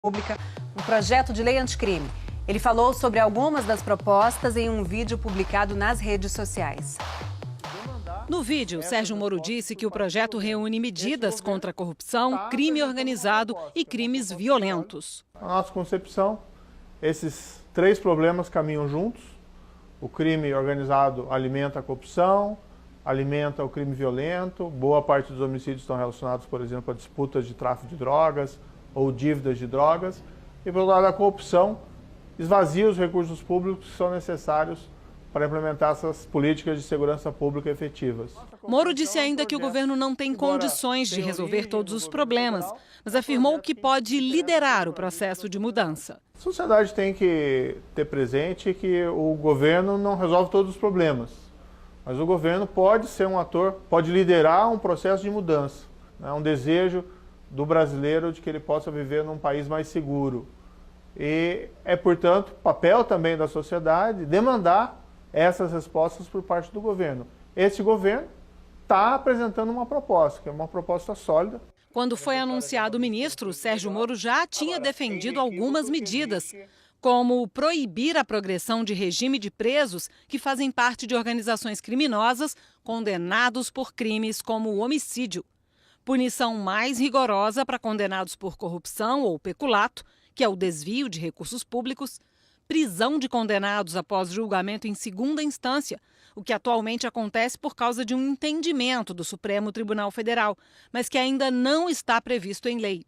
Pública um projeto de lei anticrime. Ele falou sobre algumas das propostas em um vídeo publicado nas redes sociais. No vídeo, Sérgio Moro disse que o projeto reúne medidas contra a corrupção, crime organizado e crimes violentos. Na nossa concepção, esses três problemas caminham juntos. O crime organizado alimenta a corrupção, alimenta o crime violento. Boa parte dos homicídios estão relacionados, por exemplo, a disputas de tráfico de drogas ou dívidas de drogas. E, pelo lado da corrupção, esvazia os recursos públicos que são necessários para implementar essas políticas de segurança pública efetivas. Moro disse ainda que o governo não tem condições de resolver todos os problemas, mas afirmou que pode liderar o processo de mudança. A sociedade tem que ter presente que o governo não resolve todos os problemas, mas o governo pode ser um ator, pode liderar um processo de mudança, né? Um desejo do brasileiro de que ele possa viver num país mais seguro. E é, portanto, papel também da sociedade demandar essas respostas por parte do governo. Esse governo está apresentando uma proposta, que é uma proposta sólida. Quando foi anunciado o ministro, Sérgio Moro já tinha defendido algumas medidas, como proibir a progressão de regime de presos que fazem parte de organizações criminosas condenados por crimes como o homicídio. Punição mais rigorosa para condenados por corrupção ou peculato, que é o desvio de recursos públicos, prisão de condenados após julgamento em segunda instância, o que atualmente acontece por causa de um entendimento do Supremo Tribunal Federal, mas que ainda não está previsto em lei.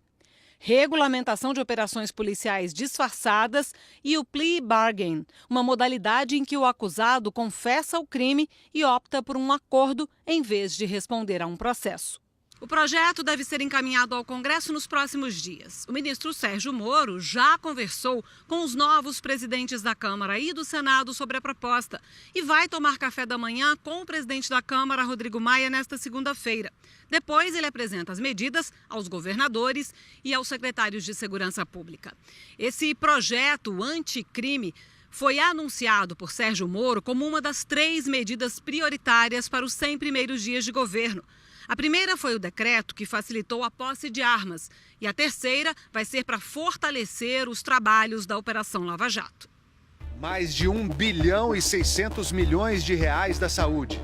Regulamentação de operações policiais disfarçadas e o plea bargain, uma modalidade em que o acusado confessa o crime e opta por um acordo em vez de responder a um processo. O projeto deve ser encaminhado ao Congresso nos próximos dias. O ministro Sérgio Moro já conversou com os novos presidentes da Câmara e do Senado sobre a proposta e vai tomar café da manhã com o presidente da Câmara, Rodrigo Maia, nesta segunda-feira. Depois, ele apresenta as medidas aos governadores e aos secretários de Segurança Pública. Esse projeto anticrime foi anunciado por Sérgio Moro como uma das 3 medidas prioritárias para os 100 primeiros dias de governo. A primeira foi o decreto que facilitou a posse de armas e a terceira vai ser para fortalecer os trabalhos da Operação Lava Jato. Mais de 1 bilhão e 600 milhões de reais da saúde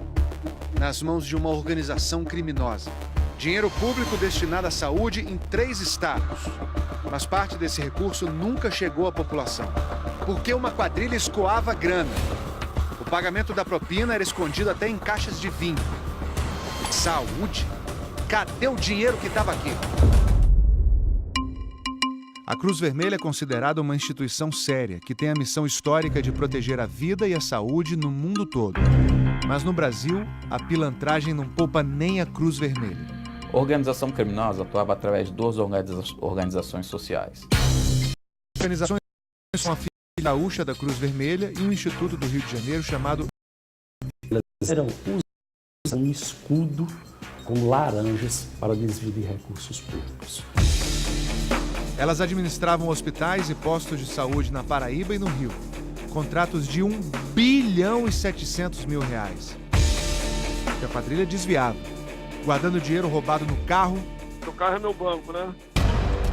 nas mãos de uma organização criminosa. Dinheiro público destinado à saúde em 3 estados. Mas parte desse recurso nunca chegou à população, porque uma quadrilha escoava grana. O pagamento da propina era escondido até em caixas de vinho. Saúde? Cadê o dinheiro que estava aqui? A Cruz Vermelha é considerada uma instituição séria, que tem a missão histórica de proteger a vida e a saúde no mundo todo. Mas no Brasil, a pilantragem não poupa nem a Cruz Vermelha. A organização criminosa atuava através de 2 organizações sociais. Organizações são a filha gaúcha da Cruz Vermelha e um instituto do Rio de Janeiro chamado... Eram um escudo com laranjas para desvio de recursos públicos. Elas administravam hospitais e postos de saúde na Paraíba e no Rio. Contratos de 1 bilhão e 700 mil reais. Que a quadrilha desviava, guardando dinheiro roubado no carro. O carro é meu banco, né?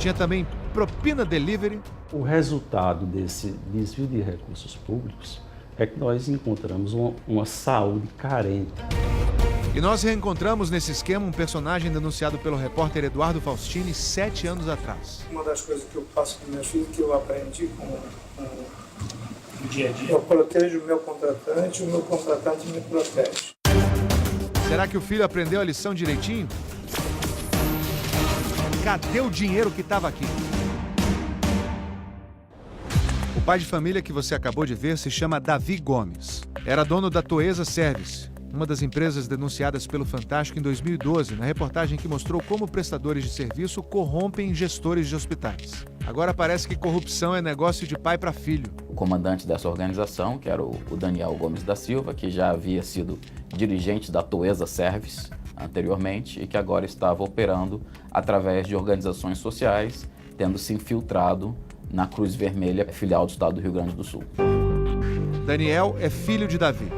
Tinha também propina delivery. O resultado desse desvio de recursos públicos é que nós encontramos uma saúde carente. E nós reencontramos nesse esquema um personagem denunciado pelo repórter Eduardo Faustini 7 anos atrás. Uma das coisas que eu faço com meus filhos, que eu aprendi com o dia a dia, eu protejo o meu contratante e o meu contratante me protege. Será que o filho aprendeu a lição direitinho? Cadê o dinheiro que estava aqui? O pai de família que você acabou de ver se chama Davi Gomes. Era dono da Toesa Service, uma das empresas denunciadas pelo Fantástico em 2012, na reportagem que mostrou como prestadores de serviço corrompem gestores de hospitais. Agora parece que corrupção é negócio de pai para filho. O comandante dessa organização, que era o Daniel Gomes da Silva, que já havia sido dirigente da Toesa Service anteriormente e que agora estava operando através de organizações sociais, tendo se infiltrado na Cruz Vermelha, filial do estado do Rio Grande do Sul. Daniel é filho de Davi.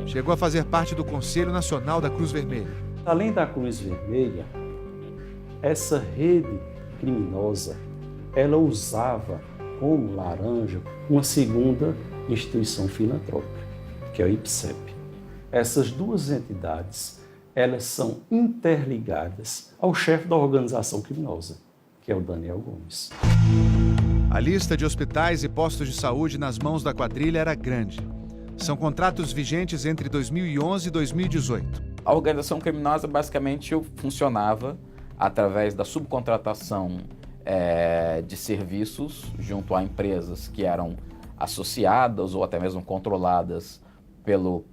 Chegou a fazer parte do Conselho Nacional da Cruz Vermelha. Além da Cruz Vermelha, essa rede criminosa ela usava como laranja uma segunda instituição filantrópica, que é o IPSEP. Essas duas entidades, elas são interligadas ao chefe da organização criminosa, que é o Daniel Gomes. A lista de hospitais e postos de saúde nas mãos da quadrilha era grande. São contratos vigentes entre 2011 e 2018. A organização criminosa basicamente funcionava através da subcontratação de serviços junto a empresas que eram associadas ou até mesmo controladas pelo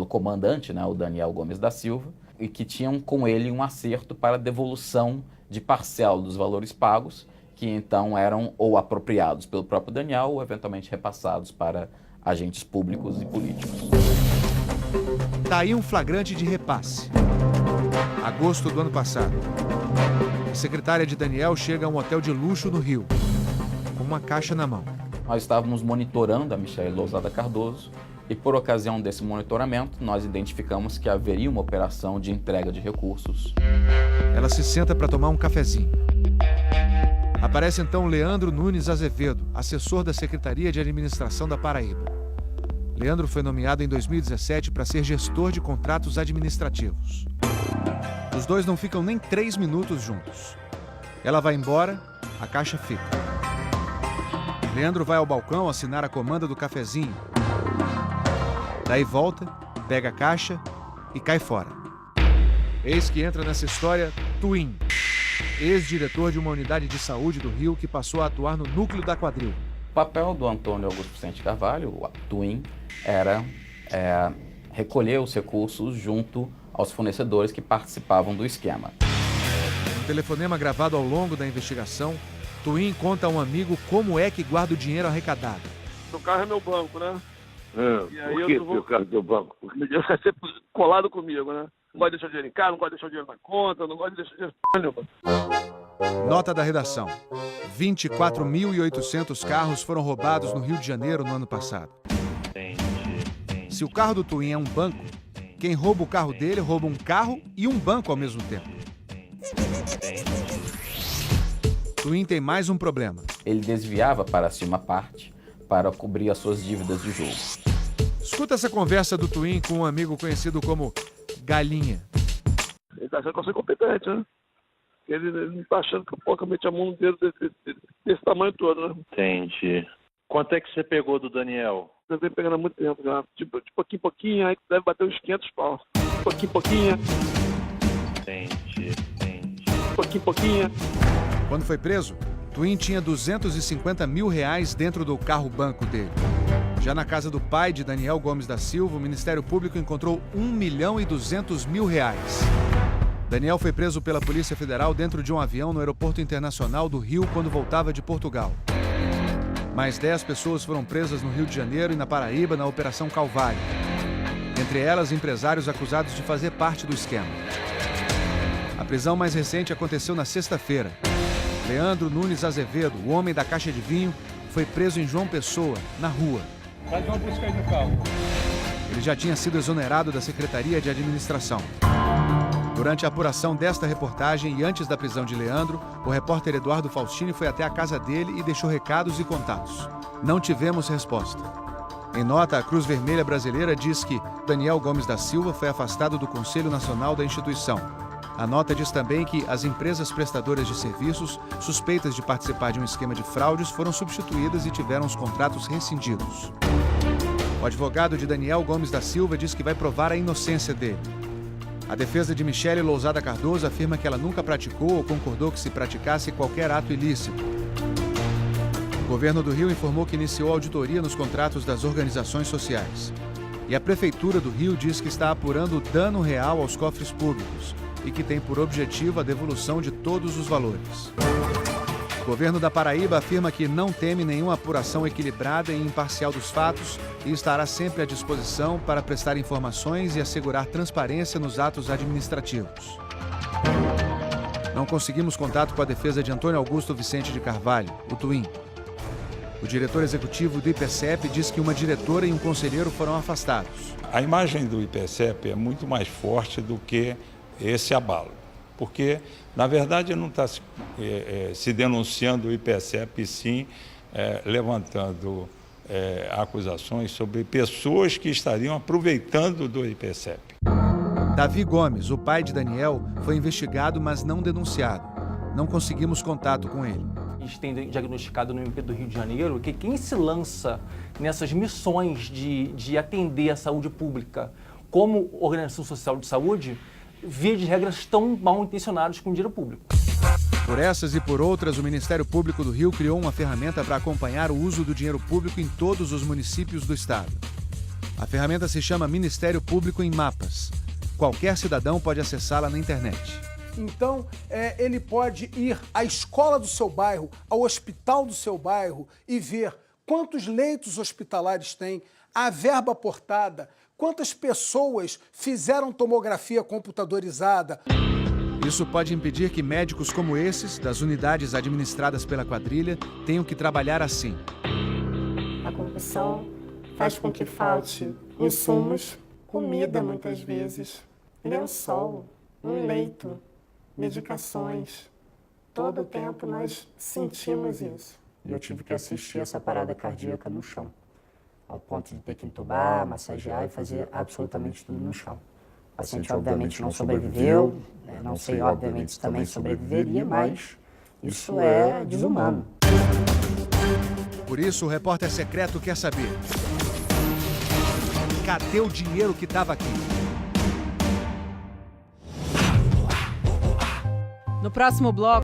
comandante, né, o Daniel Gomes da Silva, e que tinham com ele um acerto para devolução de parcela dos valores pagos, que então eram ou apropriados pelo próprio Daniel ou eventualmente repassados para agentes públicos e políticos. Tá aí um flagrante de repasse. Agosto do ano passado. A secretária de Daniel chega a um hotel de luxo no Rio, com uma caixa na mão. Nós estávamos monitorando a Michele Lousada Cardoso e, por ocasião desse monitoramento, nós identificamos que haveria uma operação de entrega de recursos. Ela se senta para tomar um cafezinho. Aparece então Leandro Nunes Azevedo, assessor da Secretaria de Administração da Paraíba. Leandro foi nomeado em 2017 para ser gestor de contratos administrativos. Os dois não ficam nem 3 minutos juntos. Ela vai embora, a caixa fica. Leandro vai ao balcão assinar a comanda do cafezinho. Daí volta, pega a caixa e cai fora. Eis que entra nessa história Twin, ex-diretor de uma unidade de saúde do Rio que passou a atuar no núcleo da quadrilha. O papel do Antônio Augusto Vicente Carvalho, o Twin, era recolher os recursos junto aos fornecedores que participavam do esquema. Um telefonema gravado ao longo da investigação, Twin conta a um amigo como é que guarda o dinheiro arrecadado. O carro é meu banco, né? E aí por que o carro é teu banco? Vai ser colado comigo, né? Não gosto de deixar dinheiro em casa, não gosto de deixar dinheiro na conta, não gosto de deixar dinheiro nenhuma. Nota da redação. 24.800 carros foram roubados no Rio de Janeiro no ano passado. Se o carro do Twin é um banco, quem rouba o carro dele rouba um carro e um banco ao mesmo tempo. Twin tem mais um problema. Ele desviava para si uma parte para cobrir as suas dívidas de jogo. Escuta essa conversa do Twin com um amigo conhecido como Galinha. Ele tá achando que eu sou competente, né? Ele não tá achando que eu meti a mão no dedo desse tamanho todo, né? Entendi. Quanto é que você pegou do Daniel? Eu venho pegando há muito tempo já. De pouquinho em pouquinho, aí deve bater uns 500 pau. De pouquinho em pouquinho. Entendi. De pouquinho em pouquinho. Quando foi preso, Twin tinha R$250 mil dentro do carro-banco dele. Já na casa do pai de Daniel Gomes da Silva, o Ministério Público encontrou R$1.200.000. Daniel foi preso pela Polícia Federal dentro de um avião no Aeroporto Internacional do Rio quando voltava de Portugal. Mais 10 pessoas foram presas no Rio de Janeiro e na Paraíba na Operação Calvário. Entre elas, empresários acusados de fazer parte do esquema. A prisão mais recente aconteceu na sexta-feira. Leandro Nunes Azevedo, o homem da caixa de vinho, foi preso em João Pessoa, na rua. Faz uma busca aí no carro. Ele já tinha sido exonerado da Secretaria de Administração. Durante a apuração desta reportagem e antes da prisão de Leandro, o repórter Eduardo Faustini foi até a casa dele e deixou recados e contatos. Não tivemos resposta. Em nota, a Cruz Vermelha Brasileira diz que Daniel Gomes da Silva foi afastado do Conselho Nacional da instituição. A nota diz também que as empresas prestadoras de serviços suspeitas de participar de um esquema de fraudes foram substituídas e tiveram os contratos rescindidos. O advogado de Daniel Gomes da Silva diz que vai provar a inocência dele. A defesa de Michele Lousada Cardoso afirma que ela nunca praticou ou concordou que se praticasse qualquer ato ilícito. O governo do Rio informou que iniciou auditoria nos contratos das organizações sociais. E a Prefeitura do Rio diz que está apurando o dano real aos cofres públicos e que tem por objetivo a devolução de todos os valores. O governo da Paraíba afirma que não teme nenhuma apuração equilibrada e imparcial dos fatos e estará sempre à disposição para prestar informações e assegurar transparência nos atos administrativos. Não conseguimos contato com a defesa de Antônio Augusto Vicente de Carvalho, o Twin. O diretor executivo do IPSEP diz que uma diretora e um conselheiro foram afastados. A imagem do IPSEP é muito mais forte do que esse abalo. porque, na verdade, não está se denunciando o IPECEP, e sim levantando acusações sobre pessoas que estariam aproveitando do IPECEP. Davi Gomes, o pai de Daniel, foi investigado, mas não denunciado. Não conseguimos contato com ele. A gente tem diagnosticado no MP do Rio de Janeiro que quem se lança nessas missões de atender a saúde pública como organização social de saúde, via de regra, estão mal intencionados com o dinheiro público. Por essas e por outras, o Ministério Público do Rio criou uma ferramenta para acompanhar o uso do dinheiro público em todos os municípios do estado. A ferramenta se chama Ministério Público em Mapas. Qualquer cidadão pode acessá-la na internet. Então, ele pode ir à escola do seu bairro, ao hospital do seu bairro e ver quantos leitos hospitalares tem, a verba aportada, quantas pessoas fizeram tomografia computadorizada. Isso pode impedir que médicos como esses, das unidades administradas pela quadrilha, tenham que trabalhar assim. A corrupção faz com que falte insumos, comida muitas vezes, lençol, um leito, medicações. Todo o tempo nós sentimos isso. E eu tive que assistir essa parada cardíaca no chão, ao ponto de ter que entubar, massagear e fazer absolutamente tudo no chão. O paciente obviamente não sobreviveu, não sei obviamente se também sobreviveria, mas isso é desumano. Por isso o repórter secreto quer saber: cadê o dinheiro que estava aqui? No próximo bloco,